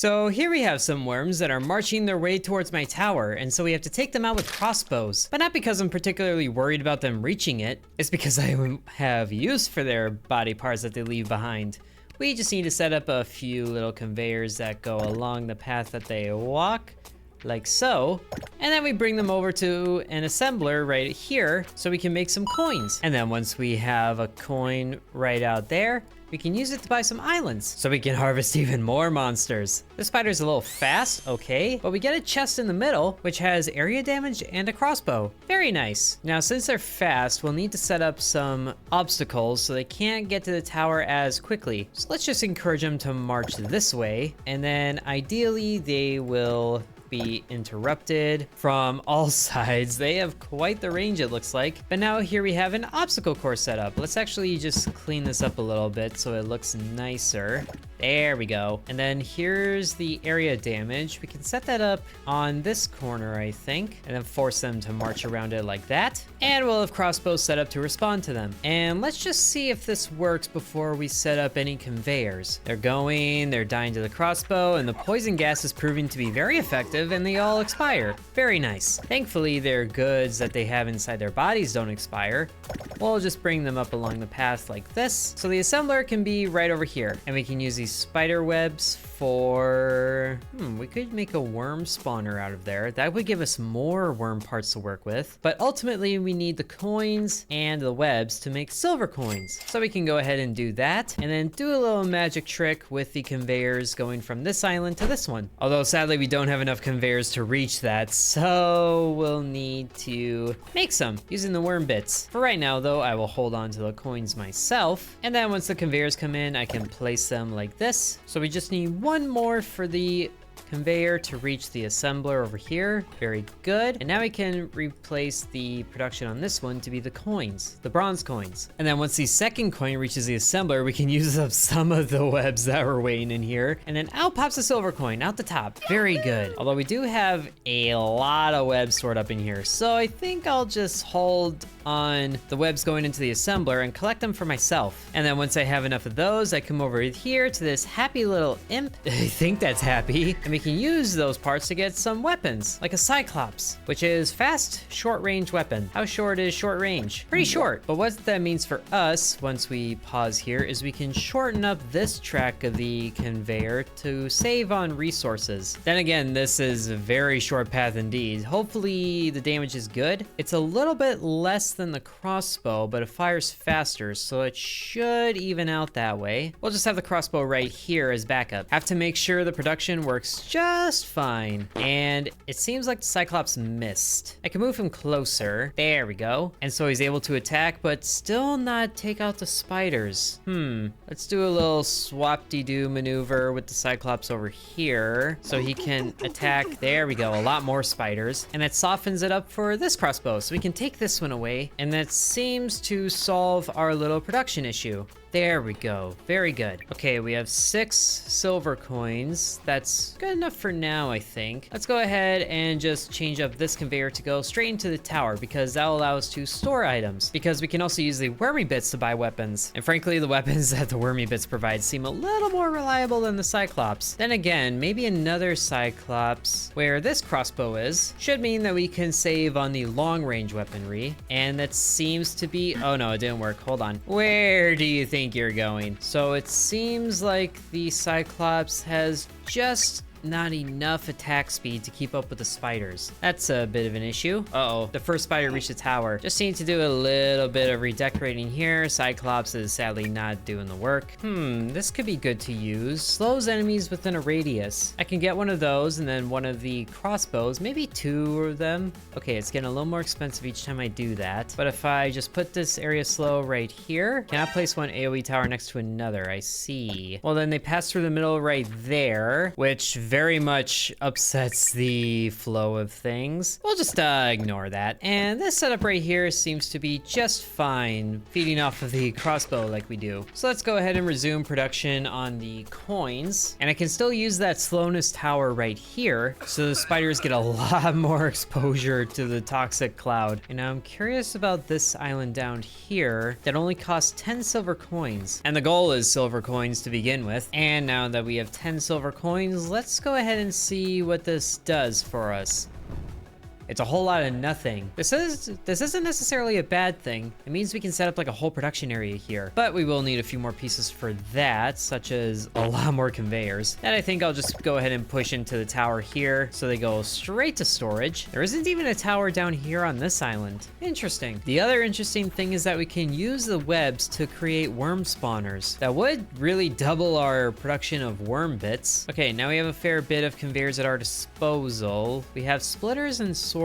So here we have some worms that are marching their way towards my tower, and so we have to take them out with crossbows. But not because I'm particularly worried about them reaching it, it's because I have use for their body parts that they leave behind. We just need to set up a few little conveyors that go along the path that they walk, like so. And then we bring them over to an assembler right here so we can make some coins. And then once we have a coin right out there, we can use it to buy some islands so we can harvest even more monsters. The spider's a little fast, okay, but we get a chest in the middle, which has area damage and a crossbow. Very nice. Now, since they're fast, we'll need to set up some obstacles so they can't get to the tower as quickly. So let's just encourage them to march this way, and then ideally they will be interrupted from all sides. They have quite the range, it looks like. But now here we have an obstacle course set up. Let's actually just clean this up a little bit so it looks nicer. There we go. And then here's the area damage. We can set that up on this corner, I think, and then force them to march around it like that. And we'll have crossbows set up to respond to them. And let's just see if this works before we set up any conveyors. They're dying to the crossbow, and the poison gas is proving to be very effective, and they all expire. Very nice. Thankfully, their goods that they have inside their bodies don't expire. We'll just bring them up along the path like this. So the assembler can be right over here, and we can use these spider webs for, we could make a worm spawner out of there. That would give us more worm parts to work with. But ultimately, we need the coins and the webs to make silver coins. So we can go ahead and do that, and then do a little magic trick with the conveyors going from this island to this one. Although sadly, we don't have enough conveyors to reach that, so we'll need to make some using the worm bits. For right now, though, I will hold on to the coins myself. And then once the conveyors come in, I can place them like this. So we just need one more for the conveyor to reach the assembler over here. Very good. And now we can replace the production on this one to be the coins, the bronze coins. And then once the second coin reaches the assembler, we can use up some of the webs that were waiting in here. And then out pops a silver coin out the top. Very good. Although we do have a lot of webs stored up in here, so I think I'll just hold on the webs going into the assembler and collect them for myself. And then once I have enough of those, I come over here to this happy little imp. I think that's happy. And we can use those parts to get some weapons, like a Cyclops, which is fast, short-range weapon. How short is short range? Pretty short. But what that means for us, once we pause here, is we can shorten up this track of the conveyor to save on resources. Then again, this is a very short path indeed. Hopefully the damage is good. It's a little bit less than the crossbow, but it fires faster, so it should even out that way. We'll just have the crossbow right here as backup. Have to make sure the production works just fine. And it seems like the Cyclops missed. I can move him closer. There we go. And so he's able to attack, but still not take out the spiders. Let's do a little swap-de-doo maneuver with the Cyclops over here so he can attack. There we go. A lot more spiders. And that softens it up for this crossbow, so we can take this one away. And that seems to solve our little production issue. There we go. Very good. Okay, we have 6 silver coins. That's good enough for now, I think. Let's go ahead and just change up this conveyor to go straight into the tower, because that'll allow us to store items. Because we can also use the wormy bits to buy weapons. And frankly, the weapons that the wormy bits provide seem a little more reliable than the Cyclops. Then again, maybe another Cyclops where this crossbow is should mean that we can save on the long-range weaponry. And that seems to be... Oh no, it didn't work. Hold on. Where do you think you're going? So it seems like the Cyclops has just not enough attack speed to keep up with the spiders. That's a bit of an issue. Uh-oh, the first spider reached the tower. Just need to do a little bit of redecorating here. Cyclops is sadly not doing the work. This could be good to use. Slows enemies within a radius. I can get one of those and then one of the crossbows, maybe 2 of them. Okay, it's getting a little more expensive each time I do that. But if I just put this area slow right here, can I place one AoE tower next to another? I see. Well, then they pass through the middle right there, which very much upsets the flow of things. We'll just ignore that. And this setup right here seems to be just fine, feeding off of the crossbow like we do. So let's go ahead and resume production on the coins. And I can still use that slowness tower right here, so the spiders get a lot more exposure to the toxic cloud. And I'm curious about this island down here that only costs 10 silver coins. And the goal is silver coins to begin with. And now that we have 10 silver coins, let's go ahead and see what this does for us. It's a whole lot of nothing. This isn't necessarily a bad thing. It means we can set up like a whole production area here, but we will need a few more pieces for that, such as a lot more conveyors. And I think I'll just go ahead and push into the tower here so they go straight to storage. There isn't even a tower down here on this island. Interesting. The other interesting thing is that we can use the webs to create worm spawners. That would really double our production of worm bits. Okay, now we have a fair bit of conveyors at our disposal. We have splitters and sorters,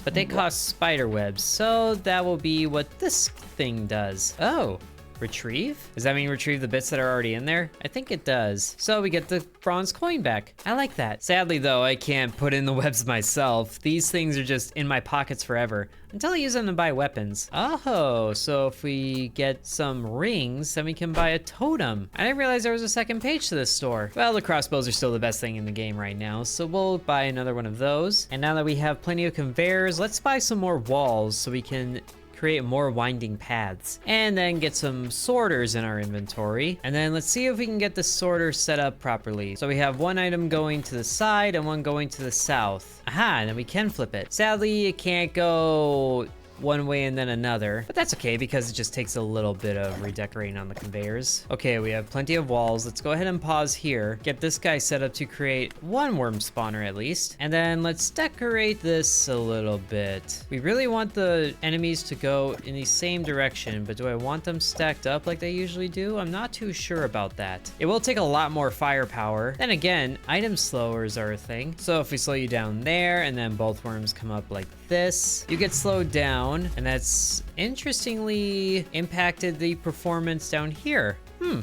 but they cost spider webs, so that will be what this thing does. Oh, retrieve? Does that mean retrieve the bits that are already in there? I think it does. So we get the bronze coin back. I like that. Sadly though, I can't put in the webs myself. These things are just in my pockets forever until I use them to buy weapons. Oh, so if we get some rings, then we can buy a totem. I didn't realize there was a second page to this store. Well, the crossbows are still the best thing in the game right now, so we'll buy another one of those. And now that we have plenty of conveyors, let's buy some more walls so we can create more winding paths, and then get some sorters in our inventory. And then let's see if we can get the sorter set up properly. So we have one item going to the side and one going to the south. Aha, and then we can flip it. Sadly, it can't go one way and then another, but that's okay because it just takes a little bit of redecorating on the conveyors. Okay, we have plenty of walls. Let's go ahead and pause here, get this guy set up to create one worm spawner at least, and then let's decorate this a little bit. We really want the enemies to go in the same direction, but do I want them stacked up like they usually do? I'm not too sure about that. It will take a lot more firepower. Then again, item slowers are a thing. So if we slow you down there and then both worms come up like this, you get slowed down, and that's interestingly impacted the performance down here.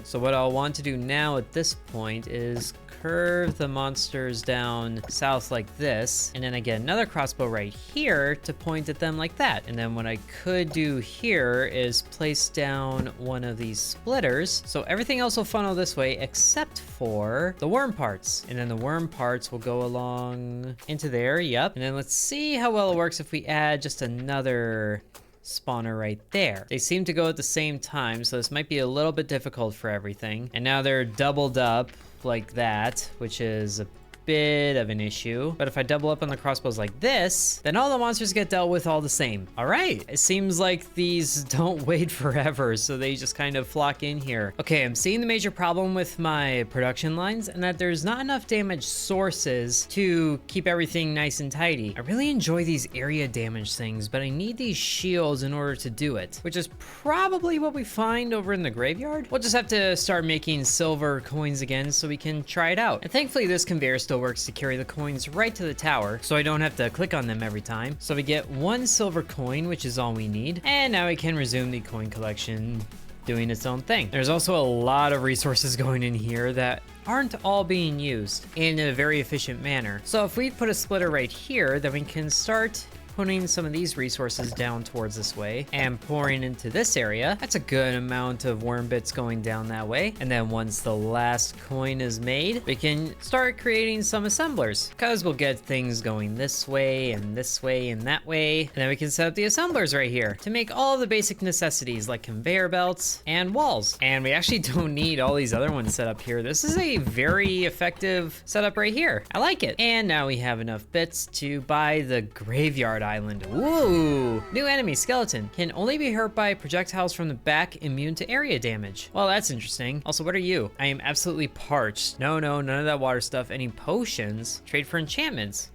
So what I'll want to do now at this point is curve the monsters down south like this, and then I get another crossbow right here to point at them like that. And then what I could do here is place down one of these splitters, so everything else will funnel this way except for the worm parts, and then the worm parts will go along into there. Yep. And then let's see how well it works if we add just another spawner right there. They seem to go at the same time, so this might be a little bit difficult for everything. And now they're doubled up like that, which is a bit of an issue. But if I double up on the crossbows like this, then all the monsters get dealt with all the same. All right, it seems like these don't wait forever, so they just kind of flock in here. Okay, I'm seeing the major problem with my production lines, and that there's not enough damage sources to keep everything nice and tidy. I really enjoy these area damage things, but I need these shields in order to do it, which is probably what we find over in the graveyard. We'll just have to start making silver coins again so we can try it out. And thankfully this conveyor still works to carry the coins right to the tower, so I don't have to click on them every time. So we get one silver coin, which is all we need. And now we can resume the coin collection doing its own thing. There's also a lot of resources going in here that aren't all being used in a very efficient manner. So if we put a splitter right here, then we can start putting some of these resources down towards this way and pouring into this area. That's a good amount of worm bits going down that way. And then once the last coin is made, we can start creating some assemblers, because we'll get things going this way and this way and that way. And then we can set up the assemblers right here to make all of the basic necessities like conveyor belts and walls. And we actually don't need all these other ones set up here. This is a very effective setup right here. I like it. And now we have enough bits to buy the graveyard island. Ooh, new enemy skeleton can only be hurt by projectiles from the back, immune to area damage. Well, that's interesting. Also, what are you? I am absolutely parched. No, none of that water stuff. Any potions? Trade for enchantments.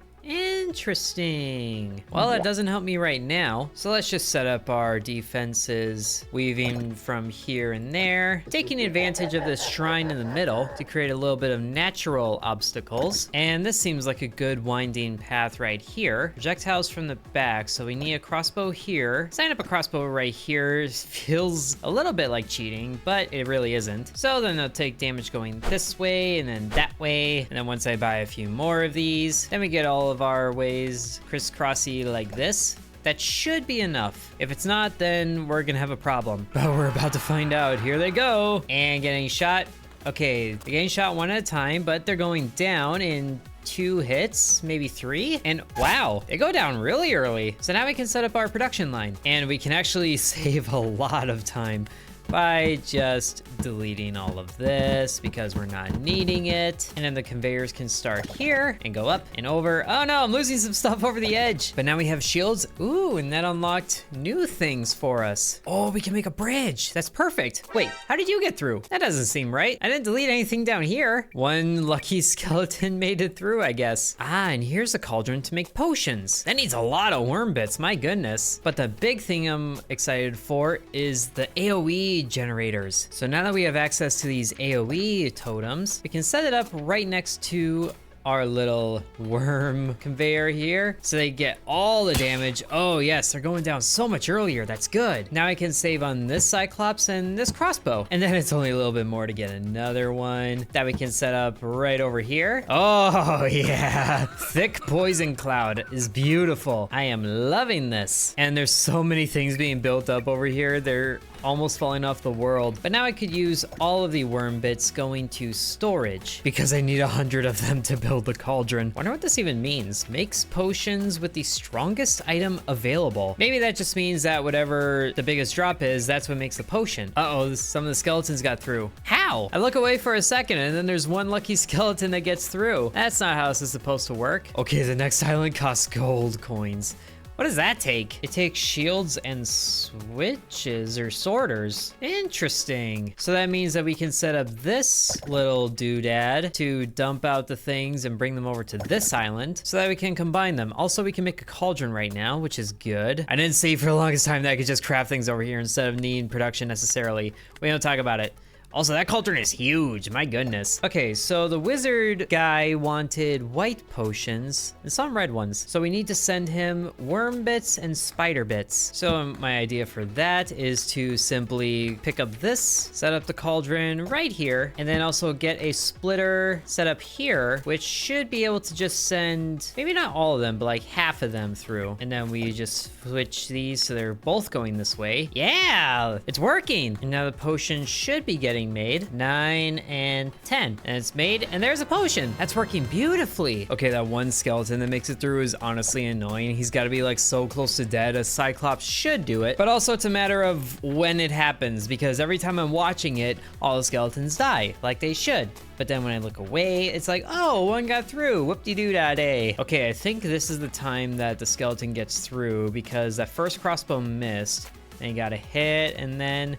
Interesting. Well, that doesn't help me right now. So let's just set up our defenses, weaving from here and there, taking advantage of this shrine in the middle to create a little bit of natural obstacles. And this seems like a good winding path right here. Projectiles from the back, so we need a crossbow here. Setting up a crossbow right here feels a little bit like cheating, but it really isn't. So then they'll take damage going this way and then that way. And then once I buy a few more of these, then we get all of our ways crisscrossy like this. That should be enough. If it's not, then we're gonna have a problem. But we're about to find out. Here they go. And getting shot. Okay, they're getting shot one at a time, but they're going down in 2 hits, maybe 3. And wow, they go down really early. So now we can set up our production line. And we can actually save a lot of time by just deleting all of this because we're not needing it. And then the conveyors can start here and go up and over. Oh no, I'm losing some stuff over the edge. But now we have shields. Ooh, and that unlocked new things for us. Oh, we can make a bridge. That's perfect. Wait, how did you get through? That doesn't seem right. I didn't delete anything down here. One lucky skeleton made it through, I guess. Ah, and here's a cauldron to make potions. That needs a lot of worm bits, my goodness. But the big thing I'm excited for is the AoE generators. So now that we have access to these AoE totems, we can set it up right next to our little worm conveyor here so they get all the damage. Oh yes, they're going down so much earlier. That's good. Now I can save on this Cyclops and this crossbow, and then it's only a little bit more to get another one that we can set up right over here. Oh yeah, thick poison cloud is beautiful. I am loving this. And there's so many things being built up over here. They're almost falling off the world. But now I could use all of the worm bits going to storage because I need 100 of them to build the cauldron. Wonder what this even means. Makes potions with the strongest item available. Maybe that just means that whatever the biggest drop is, that's what makes the potion. Uh-oh, some of the skeletons got through. How? I look away for a second and then there's one lucky skeleton that gets through. That's not how this is supposed to work. Okay, the next island costs gold coins. What does that take? It takes shields and switches or sorters. Interesting. So that means that we can set up this little doodad to dump out the things and bring them over to this island so that we can combine them. Also, we can make a cauldron right now, which is good. I didn't see for the longest time that I could just craft things over here instead of needing production necessarily. We don't talk about it. Also, that cauldron is huge, my goodness. Okay, so the wizard guy wanted white potions and some red ones. So we need to send him worm bits and spider bits. So my idea for that is to simply pick up this, set up the cauldron right here, and then also get a splitter set up here, which should be able to just send, maybe not all of them, but like half of them through. And then we just switch these so they're both going this way. Yeah, it's working. And now the potion should be getting made. 9 and 10. And it's made, and there's a potion. That's working beautifully. Okay, that one skeleton that makes it through is honestly annoying. He's got to be like so close to dead. A Cyclops should do it. But also it's a matter of when it happens, because every time I'm watching it, all the skeletons die, like they should. But then when I look away, it's like, oh, one got through. Whoop-de-doo-da-day. Okay, I think this is the time that the skeleton gets through because that first crossbow missed. And he got a hit, and then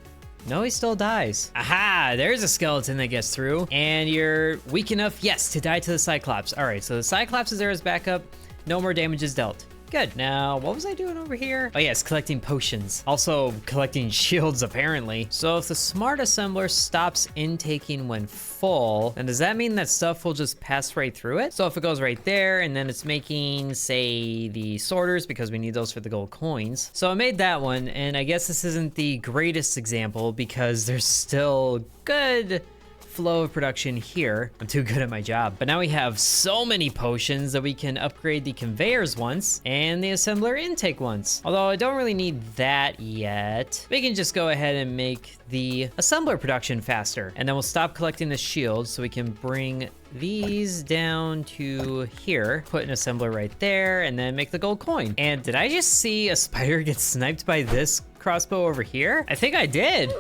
no, he still dies. Aha, there's a skeleton that gets through. And you're weak enough, yes, to die to the Cyclops. All right, so the Cyclops is there as backup. No more damage is dealt. Good. Now, what was I doing over here? Oh yes, collecting potions. Also collecting shields, apparently. So if the smart assembler stops intaking when full, then does that mean that stuff will just pass right through it? So if it goes right there and then it's making, say, the sorters because we need those for the gold coins. So I made that one, and I guess this isn't the greatest example because there's still good flow of production here. I'm too good at my job. But now we have so many potions that we can upgrade the conveyors once and the assembler intake once. Although I don't really need that yet. We can just go ahead and make the assembler production faster. And then we'll stop collecting the shields so we can bring these down to here, put an assembler right there, and then make the gold coin. And did I just see a spider get sniped by this crossbow over here? I think I did.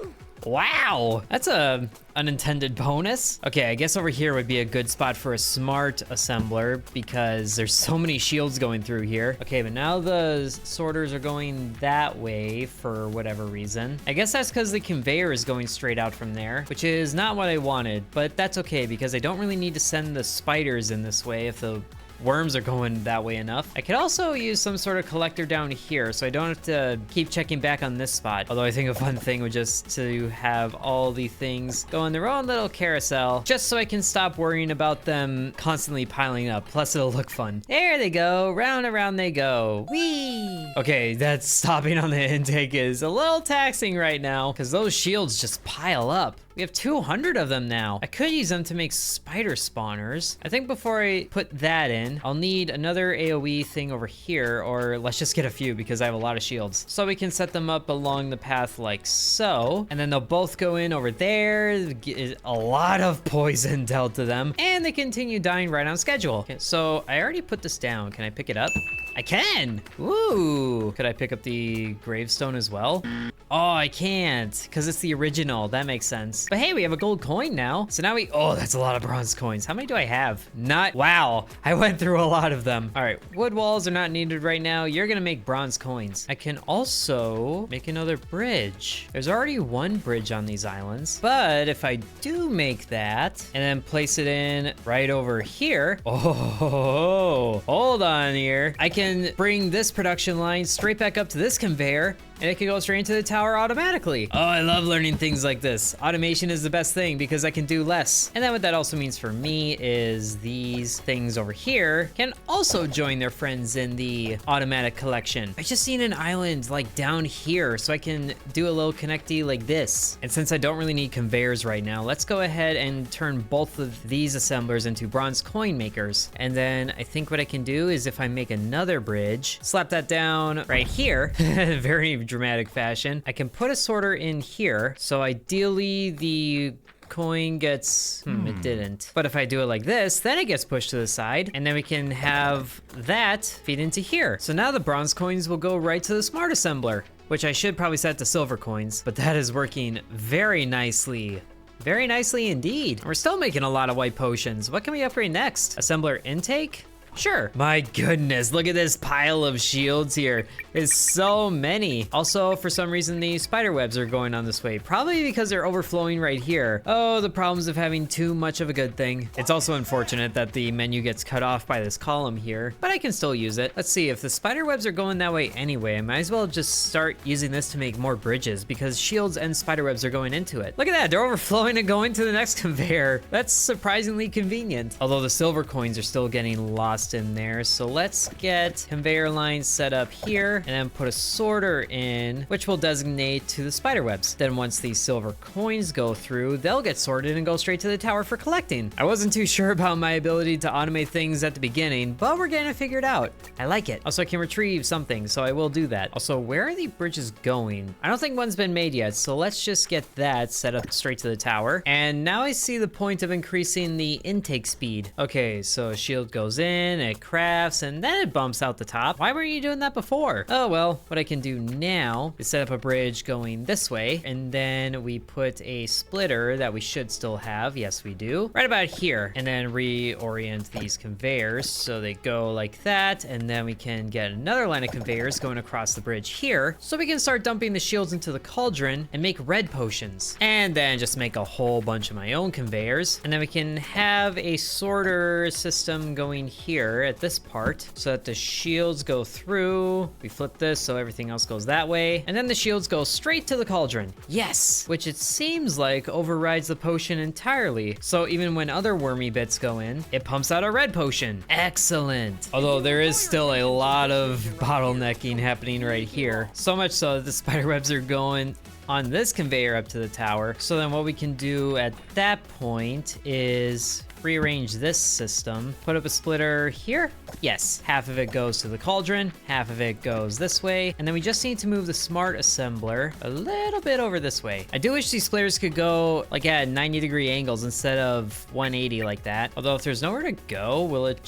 Wow, that's a unintended bonus. Okay, I guess over here would be a good spot for a smart assembler because there's so many shields going through here. Okay, but now the sorters are going that way for whatever reason. I guess that's because the conveyor is going straight out from there, which is not what I wanted, but that's okay because I don't really need to send the spiders in this way if the worms are going that way enough. I could also use some sort of collector down here so I don't have to keep checking back on this spot. Although I think a fun thing would just to have all the things go in their own little carousel, just so I can stop worrying about them constantly piling up. Plus it'll look fun. There they go, round and round they go. Whee! Okay, that stopping on the intake is a little taxing right now because those shields just pile up. We have 200 of them now. I could use them to make spider spawners. I think before I put that in, I'll need another AoE thing over here, or let's just get a few because I have a lot of shields. So we can set them up along the path like so, and then they'll both go in over there. Get a lot of poison dealt to them, and they continue dying right on schedule. Okay, so I already put this down. Can I pick it up? I can! Ooh! Could I pick up the gravestone as well? Oh, I can't, because it's the original. That makes sense. But hey, we have a gold coin now. So now oh, that's a lot of bronze coins. How many do I have? Wow, I went through a lot of them. All right, wood walls are not needed right now. You're gonna make bronze coins. I can also make another bridge. There's already one bridge on these islands, but if I do make that and then place it in right over here, oh, hold on here. I can bring this production line straight back up to this conveyor, and it can go straight into the tower automatically. Oh, I love learning things like this. Automation is the best thing because I can do less. And then what that also means for me is these things over here can also join their friends in the automatic collection. I just seen an island like down here, so I can do a little connectee like this. And since I don't really need conveyors right now, let's go ahead and turn both of these assemblers into bronze coin makers. And then I think what I can do is if I make another bridge, slap that down right here, very dramatic fashion. I can put a sorter in here, so ideally the coin gets, it didn't. But if I do it like this, then it gets pushed to the side, and then we can have that feed into here. So now the bronze coins will go right to the smart assembler, which I should probably set to silver coins, but that is working very nicely. Very nicely indeed. We're still making a lot of white potions. What can we upgrade next? Assembler intake? Sure. My goodness, look at this pile of shields here. There's so many. Also, for some reason, the spider webs are going on this way. Probably because they're overflowing right here. Oh, the problems of having too much of a good thing. It's also unfortunate that the menu gets cut off by this column here, but I can still use it. Let's see, if the spider webs are going that way anyway, I might as well just start using this to make more bridges because shields and spider webs are going into it. Look at that, they're overflowing and going to the next conveyor. That's surprisingly convenient. Although the silver coins are still getting lost in there. So let's get conveyor lines set up here and then put a sorter in, which will designate to the spider webs. Then once these silver coins go through, they'll get sorted and go straight to the tower for collecting. I wasn't too sure about my ability to automate things at the beginning, but we're getting it figured out. I like it. Also, I can retrieve something, so I will do that. Also, where are the bridges going? I don't think one's been made yet, so let's just get that set up straight to the tower. And now I see the point of increasing the intake speed. Okay, so shield goes in, it crafts, and then it bumps out the top. Why weren't you doing that before? Oh well, what I can do now is set up a bridge going this way, and then we put a splitter that we should still have. Yes, we do. Right about here, and then reorient these conveyors so they go like that, and then we can get another line of conveyors going across the bridge here, so we can start dumping the shields into the cauldron and make red potions, and then just make a whole bunch of my own conveyors, and then we can have a sorter system going here at this part so that the shields go through. We flip this so everything else goes that way, and then the shields go straight to the cauldron. Yes, which it seems like overrides the potion entirely. So even when other wormy bits go in, it pumps out a red potion. Excellent. Although there is still a lot of bottlenecking happening right here. So much so that the spider webs are going on this conveyor up to the tower. So then what we can do at that point is rearrange this system, put up a splitter here. Yes, half of it goes to the cauldron, half of it goes this way, and then we just need to move the smart assembler a little bit over this way. I do wish these splitters could go like at 90-degree angles instead of 180 like that. Although if there's nowhere to go, will it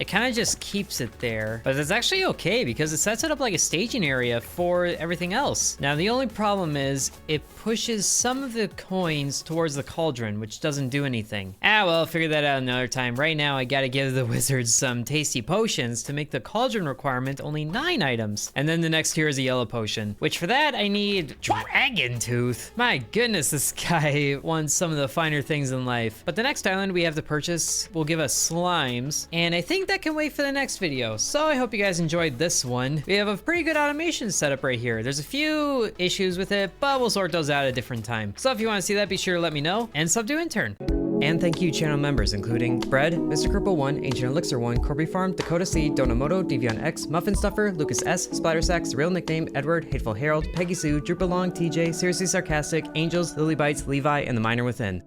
kind of just keeps it there. But it's actually okay because it sets it up like a staging area for everything else. Now the only problem is it pushes some of the coins towards the cauldron, which doesn't do anything. Ah well, figure that out another time. Right now, I gotta give the wizards some tasty potions to make the cauldron requirement only 9 items. And then the next tier is a yellow potion, which for that, I need Dragon Tooth. My goodness, this guy wants some of the finer things in life. But the next island we have to purchase will give us slimes, and I think that can wait for the next video. So I hope you guys enjoyed this one. We have a pretty good automation setup right here. There's a few issues with it, but we'll sort those out at a different time. So if you want to see that, be sure to let me know, and sub to Intern. And thank you channel members including Bread, Mr. Cripple 1, Ancient Elixir 1, Corby Farm, Dakota C, Donamoto, Devion X, Muffin Stuffer, Lucas S, Splatter Sacks, Real Nickname, Edward, Hateful Harold, Peggy Sue, Droop Along, TJ, Seriously Sarcastic, Angels, Lily Bites, Levi, and The Miner Within.